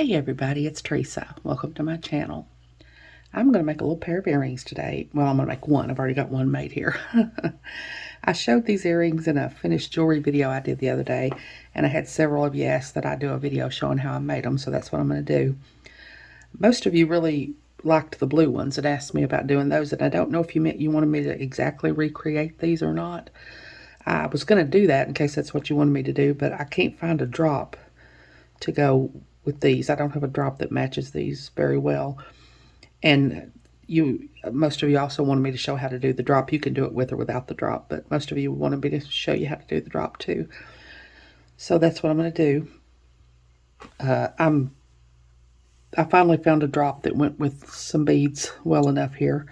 Hey everybody, it's Teresa. Welcome to my channel. I'm going to make a little pair of earrings today. Well, I'm going to make one. I've already got one made here. I showed these earrings in a finished jewelry video I did the other day, and I had several of you ask that I do a video showing how I made them, so that's what I'm going to do. Most of you really liked the blue ones and asked me about doing those, and I don't know if you meant you wanted me to exactly recreate these or not. I was going to do that in case that's what you wanted me to do, but I can't find a drop to go with these. I don't have a drop that matches these very well. And most of you also wanted me to show how to do the drop. You can do it with or without the drop, but most of you wanted me to show you how to do the drop too. So that's what I'm going to do. I finally found a drop that went with some beads well enough here.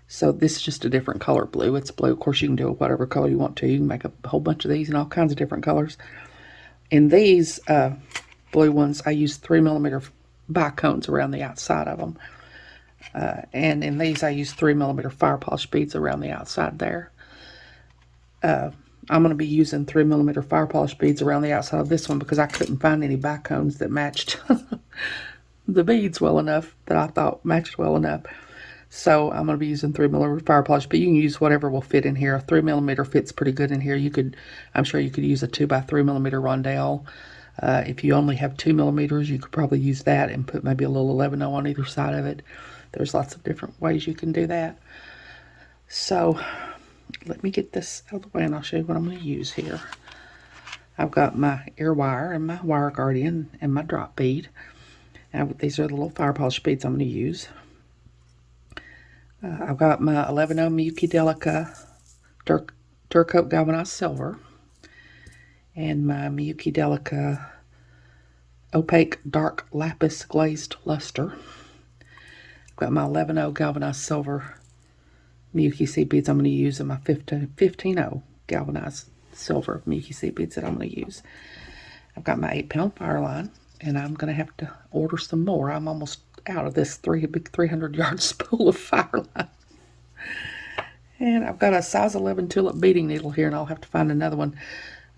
So this is just a different color blue. It's blue. Of course, you can do it whatever color you want to. You can make a whole bunch of these in all kinds of different colors. In these blue ones, I use 3mm bicones around the outside of them. And in these, I use 3mm fire polish beads around the outside there. I'm going to be using 3mm fire polish beads around the outside of this one because I couldn't find any bicones that matched the beads well enough, that I thought matched well enough. So I'm going to be using 3mm fire polish, but you can use whatever will fit in here. 3mm fits pretty good in here. I'm sure you could use a 2x3mm rondelle. If you only have 2mm, you could probably use that and put maybe a little 11-0 on either side of it. There's lots of different ways you can do that. So let me get this out of the way and I'll show you what I'm going to use here. I've got my ear wire and my wire guardian and my drop bead. Now these are the little fire polish beads I'm going to use. I've got my 11-0 Miyuki Delica Durcoat galvanized silver and my Miyuki Delica opaque dark lapis glazed luster. I've got my 11-0 galvanized silver Miyuki seed beads I'm going to use, and my 15-0 galvanized silver Miyuki seed beads that I'm going to use. I've got my 8-pound fire line, and I'm going to have to order some more. I'm almost out of this big 300-yard spool of fire line. And I've got a size 11 tulip beading needle here, and I'll have to find another one.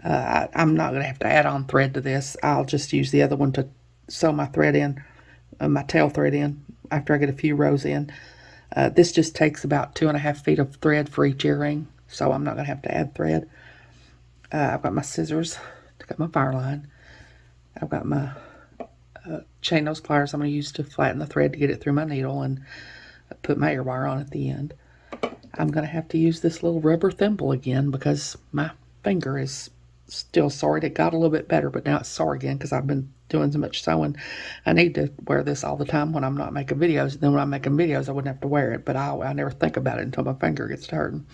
I'm not going to have to add on thread to this. I'll just use the other one to sew my thread in, my tail thread in, after I get a few rows in. This just takes about 2.5 feet of thread for each earring, so I'm not going to have to add thread. I've got my scissors to cut my fire line. I've got my chain nose pliers I'm going to use to flatten the thread to get it through my needle and put my ear wire on at the end. I'm going to have to use this little rubber thimble again because my finger is still sore. It got a little bit better, but now it's sore again because I've been doing so much sewing. I need to wear this all the time when I'm not making videos. And then when I'm making videos, I wouldn't have to wear it, but I never think about it until my finger gets to hurting.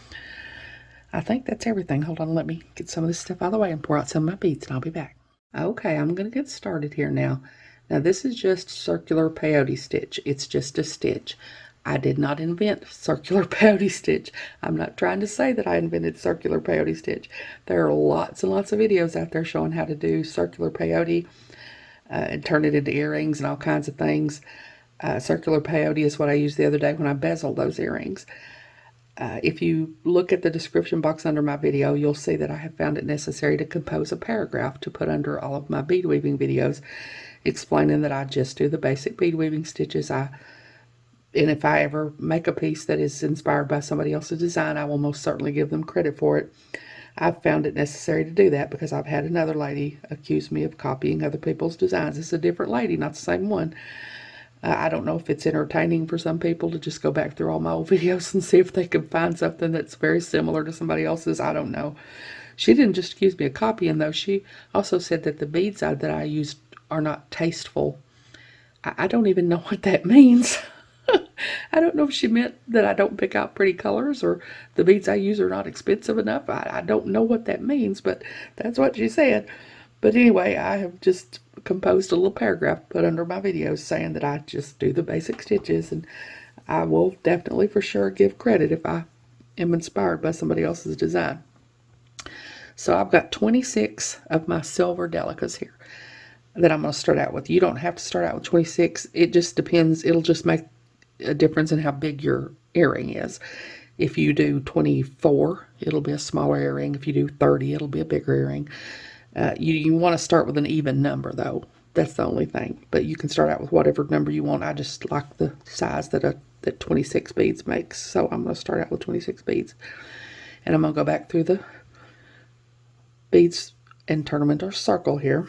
I think that's everything. Hold on, let me get some of this stuff out of the way and pour out some of my beads, and I'll be back. Okay, I'm going to get started here now. Now, this is just circular peyote stitch. It's just a stitch. I did not invent circular peyote stitch. I'm not trying to say that I invented circular peyote stitch. There are lots and lots of videos out there showing how to do circular peyote and turn it into earrings and all kinds of things. Circular peyote is what I used the other day when I bezeled those earrings. If you look at the description box under my video, you'll see that I have found it necessary to compose a paragraph to put under all of my bead weaving videos, explaining that I just do the basic bead weaving stitches. And if I ever make a piece that is inspired by somebody else's design, I will most certainly give them credit for it. I've found it necessary to do that because I've had another lady accuse me of copying other people's designs. It's a different lady, not the same one. I don't know if it's entertaining for some people to just go back through all my old videos and see if they can find something that's very similar to somebody else's. I don't know. She didn't just accuse me of copying, though. She also said that the beads that I used are not tasteful. I don't even know what that means. I don't know if she meant that I don't pick out pretty colors or the beads I use are not expensive enough. I don't know what that means, but that's what she said. But anyway, I have just composed a little paragraph put under my videos saying that I just do the basic stitches, and I will definitely for sure give credit if I am inspired by somebody else's design. So I've got 26 of my silver Delicas here that I'm going to start out with. You don't have to start out with 26. It just depends. It'll just make a difference in how big your earring is. If you do 24, it'll be a smaller earring. If you do 30, it'll be a bigger earring. You want to start with an even number, though. That's the only thing. But you can start out with whatever number you want. I just like the size that 26 beads makes. So I'm going to start out with 26 beads. And I'm going to go back through the beads and turn them into a circle here.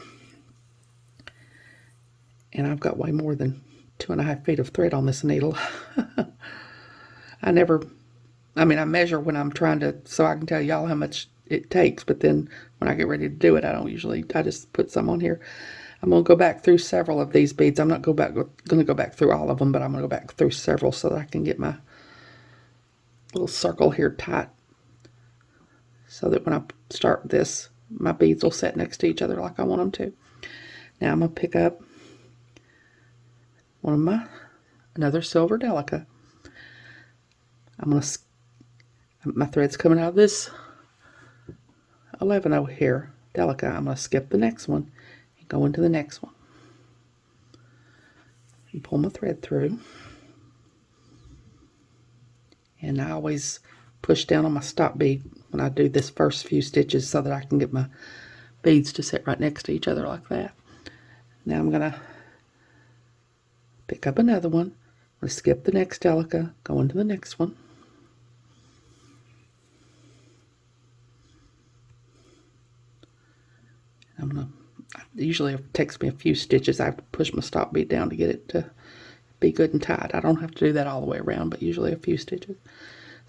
And I've got way more than 2.5 feet of thread on this needle. I measure when I'm trying to, so I can tell y'all how much it takes, but then when I get ready to do it, I just put some on here. I'm going to go back through several of these beads. I'm not going to go back through all of them, but I'm going to go back through several so that I can get my little circle here tight, so that when I start this, my beads will set next to each other like I want them to. Now I'm going to pick up another silver Delica. My thread's coming out of this 11 over here Delica. I'm going to skip the next one and go into the next one and pull my thread through. And I always push down on my stop bead when I do this first few stitches so that I can get my beads to sit right next to each other like that. Now I'm going to pick up another one. I'm going to skip the next Delica, go into the next one. Usually it takes me a few stitches. I have to push my stop bead down to get it to be good and tight. I don't have to do that all the way around, but usually a few stitches.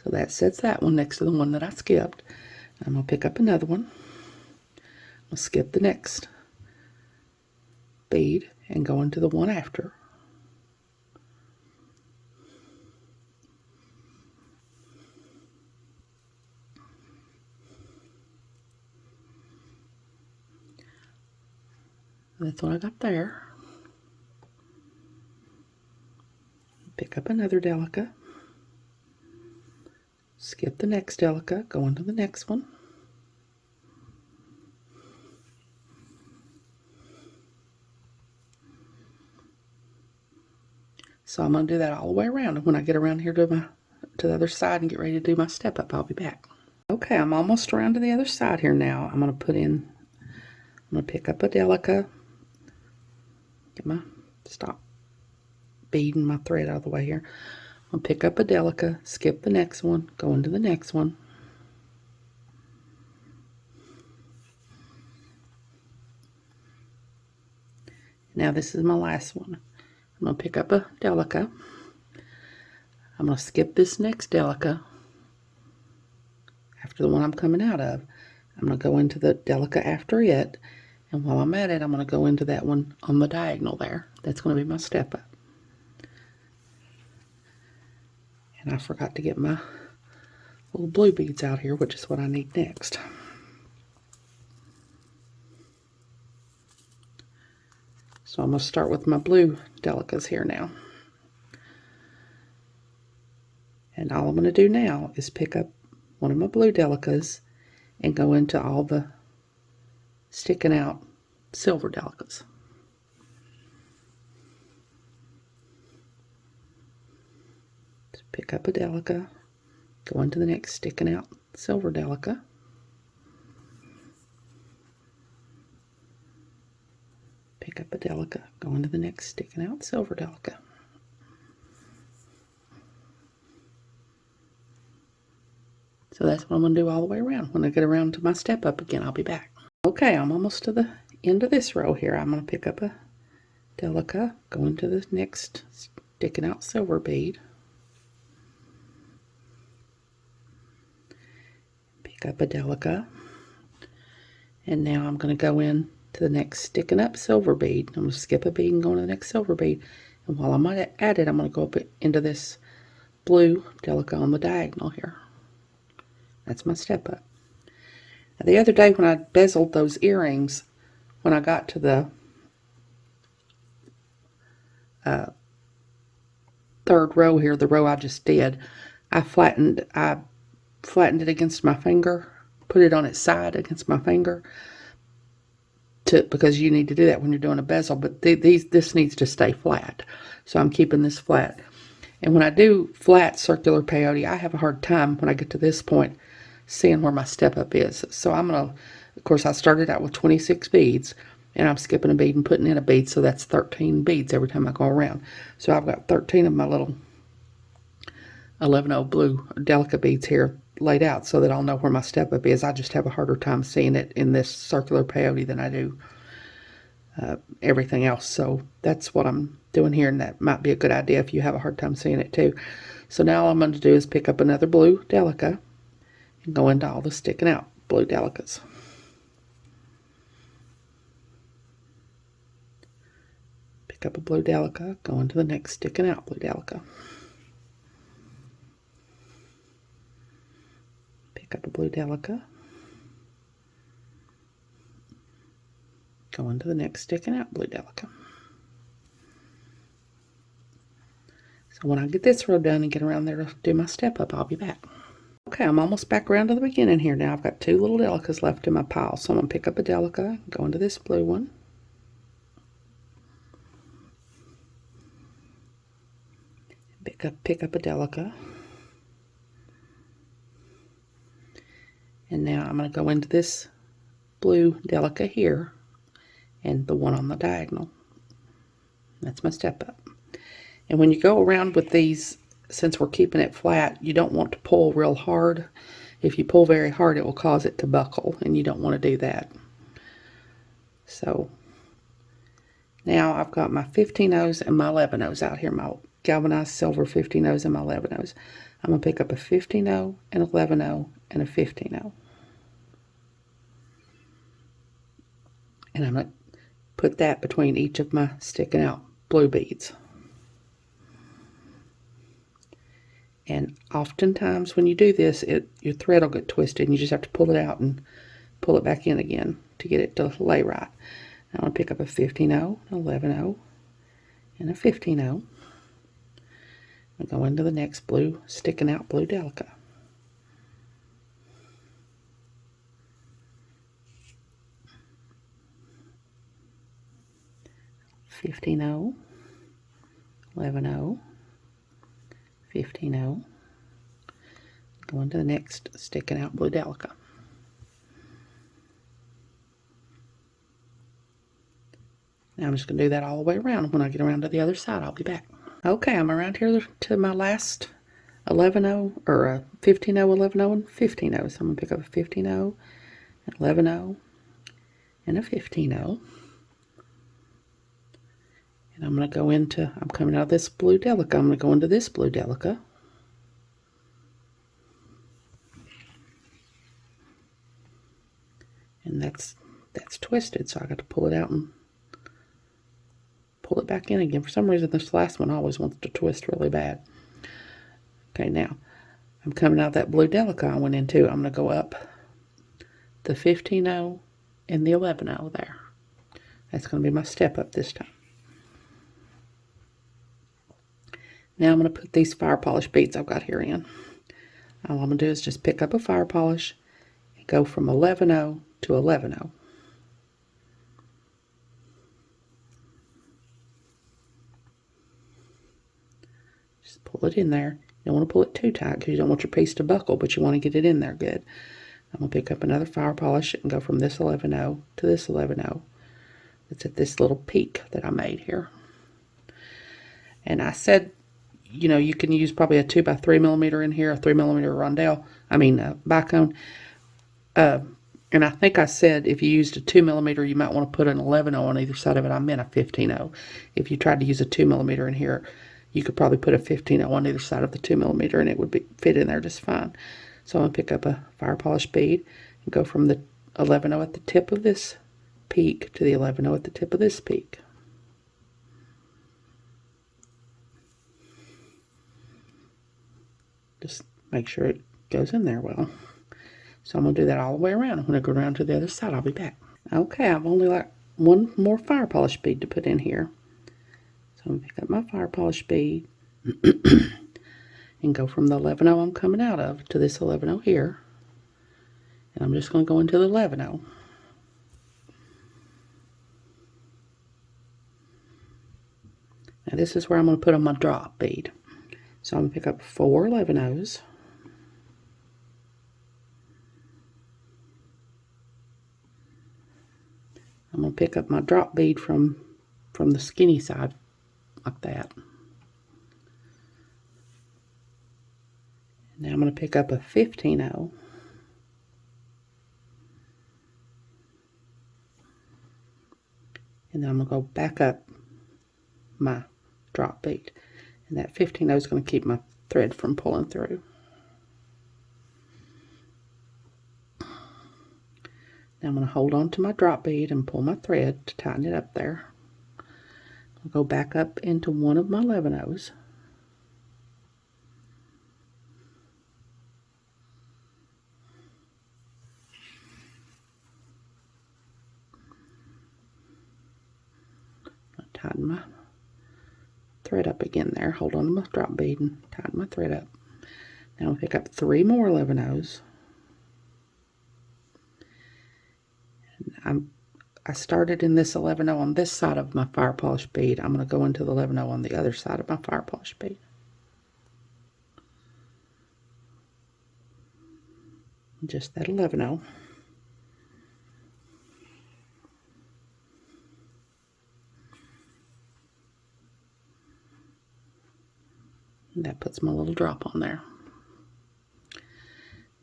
So that sets that one next to the one that I skipped. I'm going to pick up another one. I'll skip the next bead and go into the one after. That's what I got there. Pick up another Delica. Skip the next Delica, go into the next one. So I'm going to do that all the way around. And when I get around here to the other side and get ready to do my step up, I'll be back. Okay, I'm almost around to the other side here now. I'm going to pick up a Delica. Get my stop bead and my thread out of the way here. I'll pick up a Delica, skip the next one, go into the next one. Now this is my last one. I'm going to pick up a Delica. I'm going to skip this next Delica after the one I'm coming out of. I'm going to go into the Delica after it. And while I'm at it, I'm going to go into that one on the diagonal there. That's going to be my step up. And I forgot to get my little blue beads out here, which is what I need next. So I'm going to start with my blue Delicas here now. And all I'm going to do now is pick up one of my blue Delicas and go into all the sticking out silver Delicas. So pick up a Delica, go into the next sticking out silver Delica. Pick up a Delica, go into the next sticking out silver Delica. So that's what I'm going to do all the way around. When I get around to my step up again, I'll be back. Okay, I'm almost to the end of this row here. I'm going to pick up a Delica, go into the next sticking out silver bead. Pick up a Delica. And now I'm going to go in to the next sticking up silver bead. I'm going to skip a bead and go into the next silver bead. And while I'm at it, I'm going to go up into this blue Delica on the diagonal here. That's my step up. Now, the other day when I bezeled those earrings, when I got to the third row here, the row I just did, I flattened it against my finger, put it on its side against my finger, because you need to do that when you're doing a bezel, but this needs to stay flat. So I'm keeping this flat. And when I do flat circular peyote, I have a hard time when I get to this point seeing where my step up is. So I'm going to, of course, I started out with 26 beads, and I'm skipping a bead and putting in a bead, so that's 13 beads every time I go around. So I've got 13 of my little 11/0 blue Delica beads here laid out so that I'll know where my step up is. I just have a harder time seeing it in this circular peyote than I do everything else. So that's what I'm doing here, and that might be a good idea if you have a hard time seeing it too. So now all I'm going to do is pick up another blue Delica and go into all the sticking out blue Delicas. Pick up a blue Delica, go into the next sticking out blue Delica. Pick up a blue Delica, go into the next sticking out blue Delica. So when I get this row done and get around there to do my step up, I'll be back. Okay, I'm almost back around to the beginning here now. I've got 2 little Delicas left in my pile. So I'm going to pick up a Delica, go into this blue one. Pick up a Delica. And now I'm going to go into this blue Delica here and the one on the diagonal. That's my step up. And when you go around with these, since we're keeping it flat, you don't want to pull real hard. If you pull very hard, it will cause it to buckle, and you don't want to do that. So now I've got my 15/0s and my 11/0s out here, my galvanized silver 15/0s and my 11/0s. I'm going to pick up a 15/0, an 11/0, and a 15/0. And I'm going to put that between each of my sticking out blue beads. And oftentimes when you do this, your thread will get twisted, and you just have to pull it out and pull it back in again to get it to lay right. Now I'm going to pick up a 15/0, an 11/0, and a 15/0. And go into the next blue, sticking out blue Delica. 15/0, 11/0, 15/0. Go into the next sticking out blue Delica. Now I'm just going to do that all the way around. When I get around to the other side, I'll be back. Okay, I'm around here to my last 11/0, or 15/0, 11/0, and 15/0. So I'm going to pick up a 15/0, an 11/0, and a 15/0. And I'm going to go into, I'm coming out of this blue Delica, I'm going to go into this blue Delica. And that's twisted, so I got to pull it out and pull it back in again. For some reason, this last one always wants to twist really bad. Okay, now I'm coming out of that blue Delica I went into. I'm going to go up the 15/0 and the 11/0 there. That's going to be my step up this time. Now I'm going to put these fire polish beads I've got here in. All I'm going to do is just pick up a fire polish and go from 11/0 to 11/0. Just pull it in there. You don't want to pull it too tight because you don't want your piece to buckle, but you want to get it in there good. I'm going to pick up another fire polish and go from this 11/0 to this 11/0. It's at this little peak that I made here. And I said, you know, you can use probably a 2x3mm in here, a 3mm rondelle, bicone. And I think I said if you used a 2mm, you might want to put an 11/0 on either side of it. I meant a 15/0. If you tried to use a 2mm in here, you could probably put a 15/0 on either side of the 2mm, and it would fit in there just fine. So I'm going to pick up a fire polish bead and go from the 11/0 at the tip of this peak to the 11/0 at the tip of this peak. Just make sure it goes in there well. So I'm going to do that all the way around. When I go around to the other side, I'll be back. Okay, I've only got one more fire polish bead to put in here. So I'm going to pick up my fire polish bead and go from the 11/0 I'm coming out of to this 11/0 here. And I'm just going to go into the 11/0. Now this is where I'm going to put on my drop bead. So I'm going to pick up 4 11/0s. I'm going to pick up my drop bead from the skinny side like that. Now I'm going to pick up a 15-0. And then I'm going to go back up my drop bead. And that 15-0 is going to keep my thread from pulling through. Now I'm going to hold on to my drop bead and pull my thread to tighten it up there. I'll go back up into one of my 11-0s. Tighten my thread up again there. Hold on to my drop bead and tighten my thread up. Now I'll pick up 3 more 11-0s. I started in this 11-0 on this side of my fire polish bead. I'm going to go into the 11-0 on the other side of my fire polish bead. Just that 11-0. And that puts my little drop on there.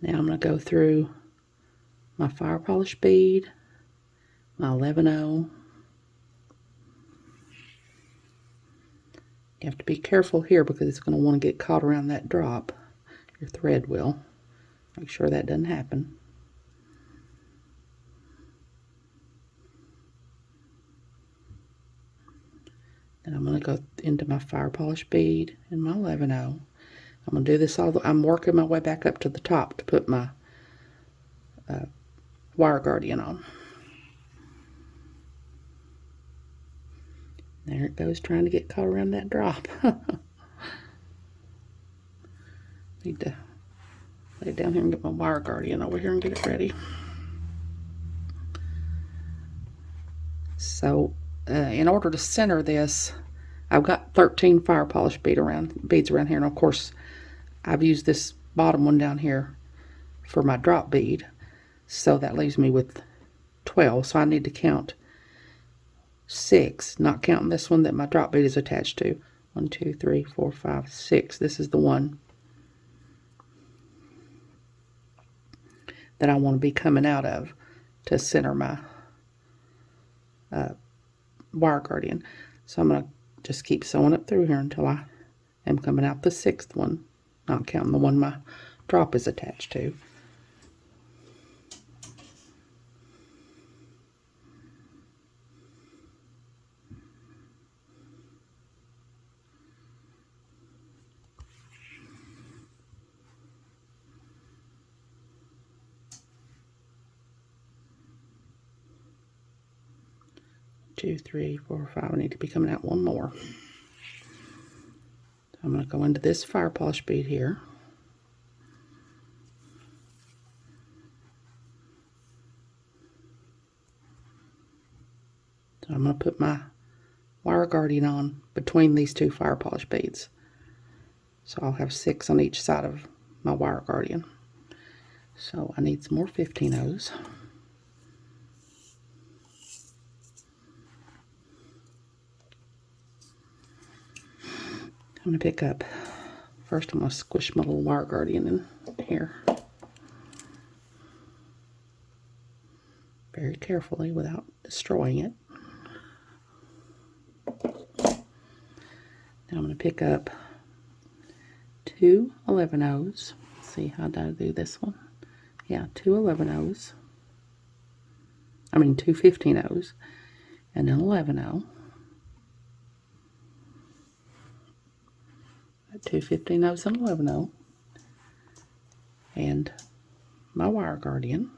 Now I'm going to go through my fire polish bead, my 11-0. You have to be careful here because it's going to want to get caught around that drop. Your thread will. Make sure that doesn't happen. Then I'm going to go into my fire polish bead and my 11-0. I'm going to do this I'm working my way back up to the top to put my wire guardian on. There it goes, trying to get caught around that drop. Need to lay it down here and get my wire guardian over here and get it ready. So in order to center this, I've got 13 fire polish beads around here, and of course I've used this bottom one down here for my drop bead, so that leaves me with 12. So I need to count 6, not counting this one that my drop bead is attached to. 1, 2, 3, 4, 5, 6. This is the one that I want to be coming out of to center my wire guardian. So I'm going to just keep sewing up through here until I am coming out the 6th one, not counting the one my drop is attached to. Two, 3, 4, 5. I need to be coming out one more. So I'm going to go into this fire polish bead here. So I'm going to put my wire guardian on between these 2 fire polish beads. So I'll have 6 on each side of my wire guardian. So I need some more 15-0s. I'm going to pick up, first I'm going to squish my little wire guardian in here. Very carefully without destroying it. Now I'm going to pick up 2 11-0s. Let's see, how did I do this one? Yeah, 2 11-0s. I mean 2 15-0s and an 11-0. 2 15-0s and 11-0, and my wire guardian.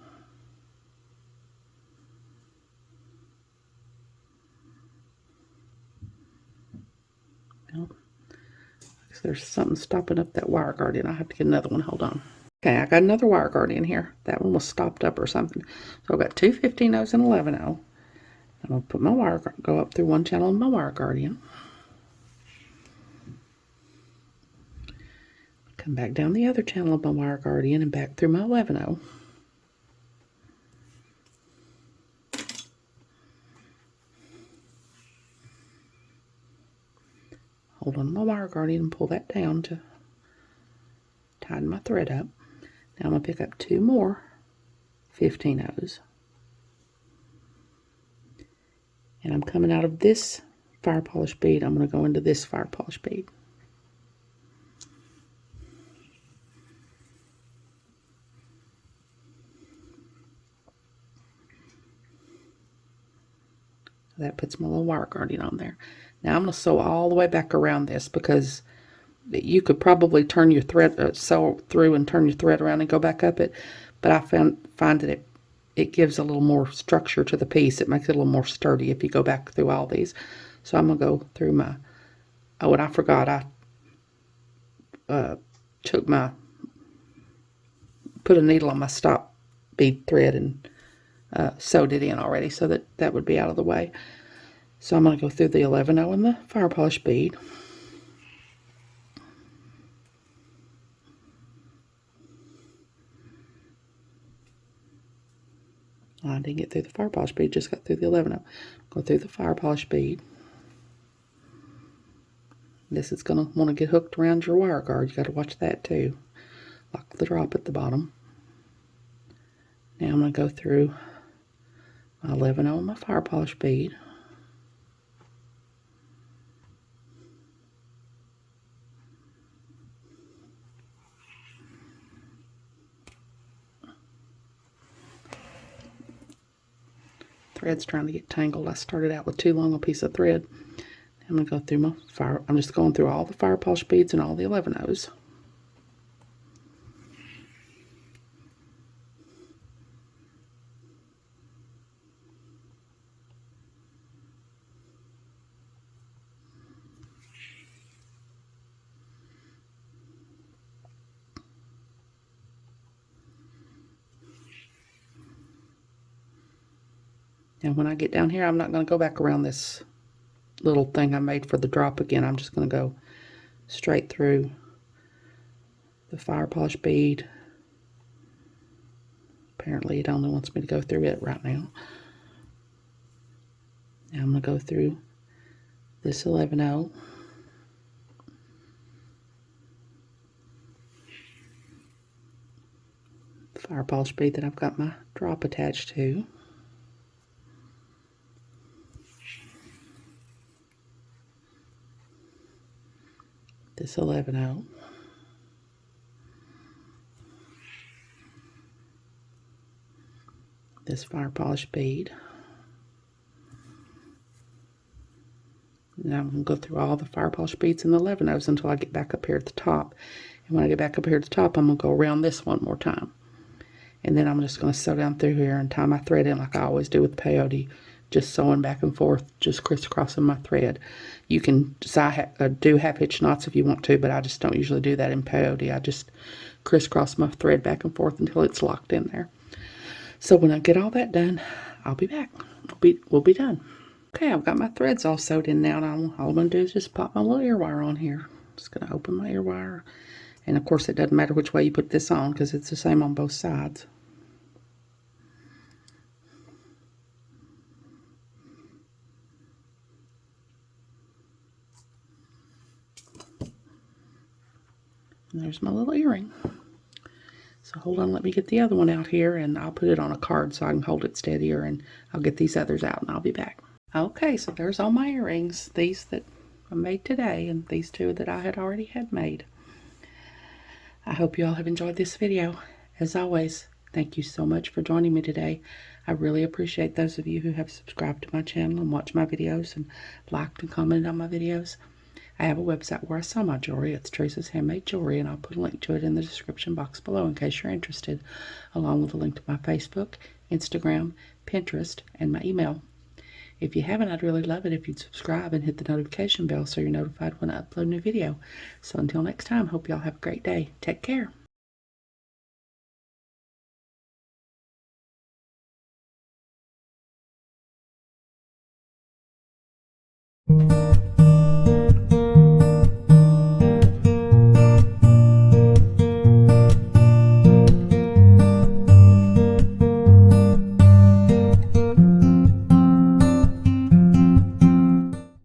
Well, there's something stopping up that wire guardian. I have to get another one. Hold on. Okay, I got another wire guardian here. That one was stopped up or something. So I've got 2 15-0s and 11-0. I'm going to put my wire, go up through one channel of my wire guardian. Come back down the other channel of my wire guardian and back through my 11-0. on my wire guardian and pull that down to tighten my thread up. Now I'm going to pick up 2 more 15-0s. And I'm coming out of this fire polish bead. I'm going to go into this fire polish bead. That puts my little wire guardian on there. Now I'm going to sew all the way back around this, because you could probably turn your thread, sew through and turn your thread around and go back up it, but I find that it gives a little more structure to the piece. It makes it a little more sturdy if you go back through all these. So I'm going to go through my, oh, and I forgot, I put a needle on my stop bead thread and sewed it in already, so that would be out of the way. So I'm going to go through the 11-0 in the fire polish bead. I didn't get through the fire polish bead, just got through the 11-0. Go through the fire polish bead. This is going to want to get hooked around your wire guard. You got to watch that too. Lock the drop at the bottom. Now I'm going to go through my 11-0 in my fire polish bead. Thread's trying to get tangled. I started out with too long a piece of thread. I'm going to go through my fire. I'm just going through all the fire polish beads and all the 11-0s. And when I get down here, I'm not going to go back around this little thing I made for the drop again. I'm just going to go straight through the fire polish bead. Apparently it only wants me to go through it right now. Now I'm going to go through this 11-0. Fire polish bead that I've got my drop attached to. This 11-0. This fire polish bead. Now I'm going to go through all the fire polish beads and the 11-0s until I get back up here at the top. And when I get back up here at the top, I'm going to go around this one more time. And then I'm just going to sew down through here and tie my thread in like I always do with peyote. Just sewing back and forth, just crisscrossing my thread. You can do half-hitch knots if you want to, but I just don't usually do that in peyote. I just crisscross my thread back and forth until it's locked in there. So when I get all that done, I'll be back. We'll be done. Okay, I've got my threads all sewed in now, and all I'm going to do is just pop my little ear wire on here. Just going to open my ear wire. And of course, it doesn't matter which way you put this on because it's the same on both sides. And there's my little earring. So hold on, let me get the other one out here, and I'll put it on a card so I can hold it steadier, and I'll get these others out and I'll be back. Okay, so there's all my earrings, these that I made today and these 2 that I had already had made. I hope you all have enjoyed this video. As always, thank you so much for joining me today. I really appreciate those of you who have subscribed to my channel and watched my videos and liked and commented on my videos. I have a website where I sell my jewelry. It's Teresa's Handmade Jewelry, and I'll put a link to it in the description box below in case you're interested, along with a link to my Facebook, Instagram, Pinterest, and my email. If you haven't, I'd really love it if you'd subscribe and hit the notification bell so you're notified when I upload a new video. So until next time, hope y'all have a great day. Take care.